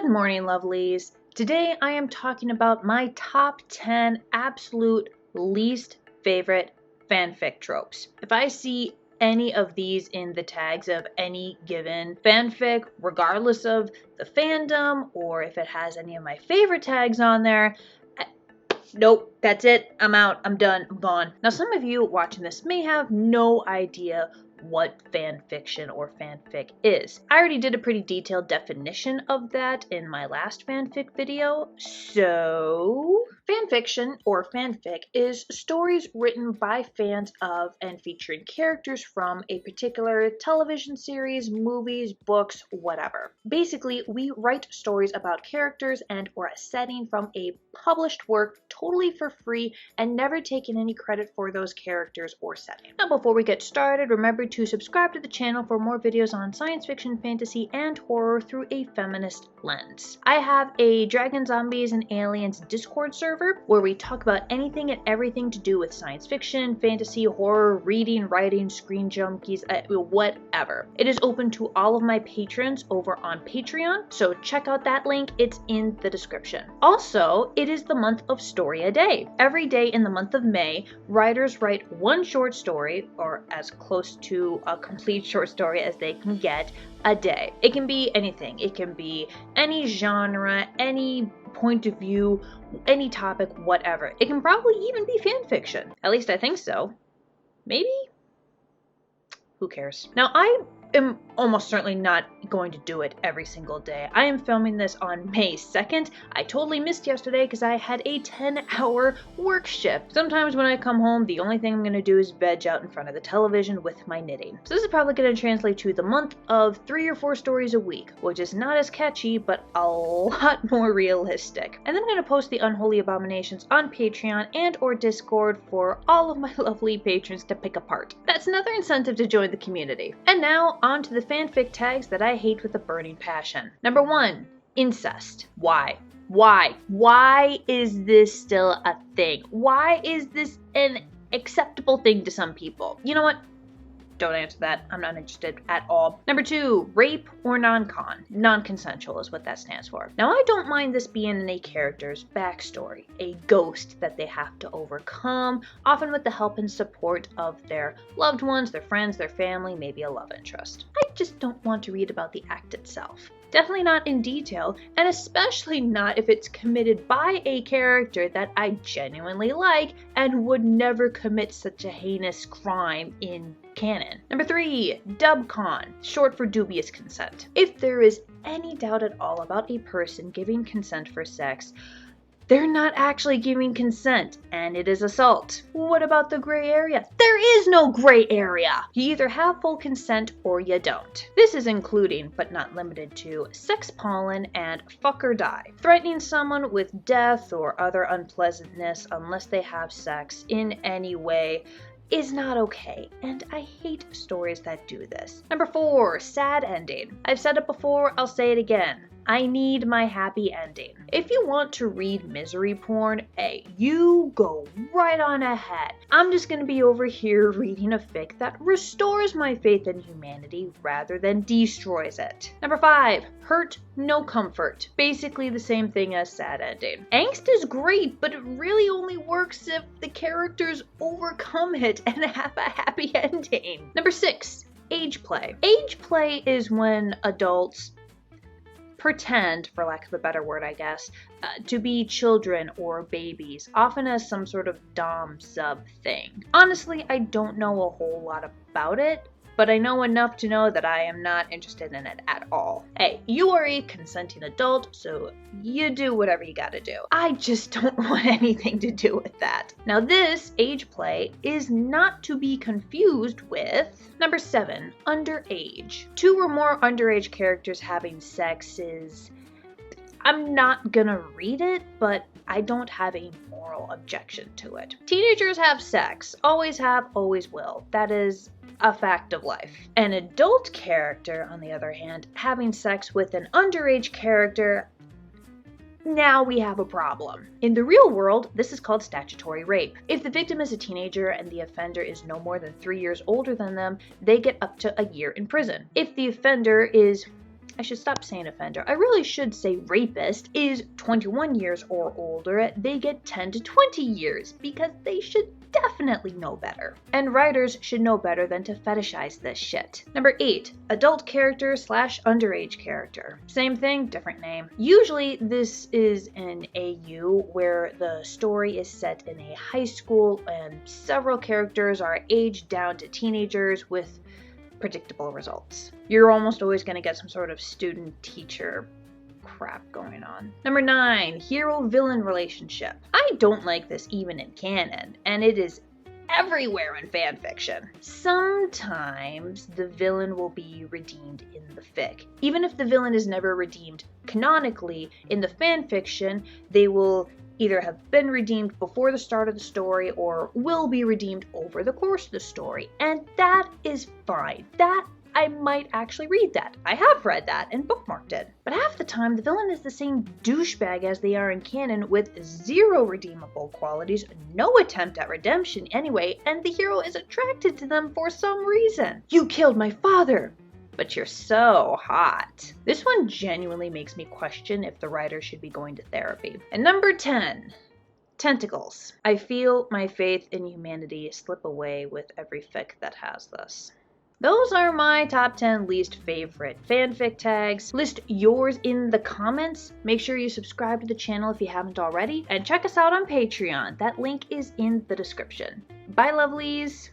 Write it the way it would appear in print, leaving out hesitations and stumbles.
Good morning, lovelies. Today I am talking about my top 10 absolute least favorite fanfic tropes. If I see any of these in the tags of any given fanfic, regardless of the fandom or if it has any of my favorite tags on there, nope, that's it. I'm out. I'm done. I'm gone. Now, some of you watching this may have no idea what fanfiction or fanfic is. I already did a pretty detailed definition of that in my last fanfic video, so fanfiction or fanfic is stories written by fans of and featuring characters from a particular television series, movies, books, whatever. Basically, we write stories about characters and or a setting from a published work totally for free and never taking any credit for those characters or setting. Now, before we get started, remember to subscribe to the channel for more videos on science fiction, fantasy, and horror through a feminist lens. I have a Dragon, Zombies, and Aliens Discord server where we talk about anything and everything to do with science fiction, fantasy, horror, reading, writing, screen junkies, whatever. It is open to all of my patrons over on Patreon, so check out that link. It's in the description. Also, it is the month of Story a Day. Every day in the month of May, writers write one short story, or as close to a complete short story as they can get, a day. It can be anything. It can be any genre, any point of view, any topic, whatever. It can probably even be fan fiction. At least I think so. Maybe? Who cares? Now, I am almost certainly not going to do it every single day. I am filming this on May 2nd. I totally missed yesterday because I had a 10-hour work shift. Sometimes when I come home, the only thing I'm going to do is veg out in front of the television with my knitting. So this is probably going to translate to the month of 3 or 4 stories a week, which is not as catchy, but a lot more realistic. And then I'm going to post the Unholy Abominations on Patreon and or Discord for all of my lovely patrons to pick apart. That's another incentive to join the community. And now, on to the fanfic tags that I hate with a burning passion. Number 1, incest. Why? Why is this still a thing? Why is this an acceptable thing to some people? You know what? Don't answer that. I'm not interested at all. Number 2, rape or non-consensual is what that stands for. Now, I don't mind this being in a character's backstory, a ghost that they have to overcome, often with the help and support of their loved ones, their friends, their family, maybe a love interest. I just don't want to read about the act itself. Definitely not in detail, and especially not if it's committed by a character that I genuinely like and would never commit such a heinous crime in canon. Number 3, Dubcon, short for dubious consent. If there is any doubt at all about a person giving consent for sex, they're not actually giving consent, and it is assault. What about the gray area? There is no gray area! You either have full consent or you don't. This is including, but not limited to, sex pollen and fuck or die. Threatening someone with death or other unpleasantness unless they have sex in any way is not okay, and I hate stories that do this. Number 4, sad ending. I've said it before, I'll say it again. I need my happy ending. If you want to read misery porn, hey, you go right on ahead. I'm just gonna be over here reading a fic that restores my faith in humanity rather than destroys it. Number 5, hurt, no comfort. Basically the same thing as sad ending. Angst is great, but it really only works if the characters overcome it and have a happy ending. Number 6, ageplay. Ageplay is when adults pretend, for lack of a better word, I guess, to be children or babies, often as some sort of dom-sub thing. Honestly, I don't know a whole lot about it, but I know enough to know that I am not interested in it at all. Hey, you are a consenting adult, so you do whatever you gotta do. I just don't want anything to do with that. Now this, ageplay, is not to be confused with number 7, underage. 2 or more underage characters having sex is... I'm not gonna read it, but I don't have a moral objection to it. Teenagers have sex. Always have, always will. That is a fact of life. An adult character, on the other hand, having sex with an underage character, now we have a problem. In the real world, this is called statutory rape. If the victim is a teenager and the offender is no more than 3 years older than them, they get up to a year in prison. If the offender is I should stop saying offender. I really should say rapist is 21 years or older. They get 10 to 20 years because they should definitely know better. And writers should know better than to fetishize this shit. Number 8, adult character / underage character. Same thing, different name. Usually this is an AU where the story is set in a high school and several characters are aged down to teenagers with predictable results. You're almost always going to get some sort of student-teacher crap going on. Number 9, hero-villain relationship. I don't like this even in canon, and it is everywhere in fanfiction. Sometimes the villain will be redeemed in the fic. Even if the villain is never redeemed canonically, in the fanfiction, they will either have been redeemed before the start of the story or will be redeemed over the course of the story. And that is fine. I might actually read that. I have read that and bookmarked it. But half the time, the villain is the same douchebag as they are in canon with 0 redeemable qualities, no attempt at redemption anyway, and the hero is attracted to them for some reason. You killed my father! But you're so hot. This one genuinely makes me question if the writer should be going to therapy. And number 10, tentacles. I feel my faith in humanity slip away with every fic that has this. Those are my top 10 least favorite fanfic tags. List yours in the comments. Make sure you subscribe to the channel if you haven't already. And check us out on Patreon. That link is in the description. Bye, lovelies!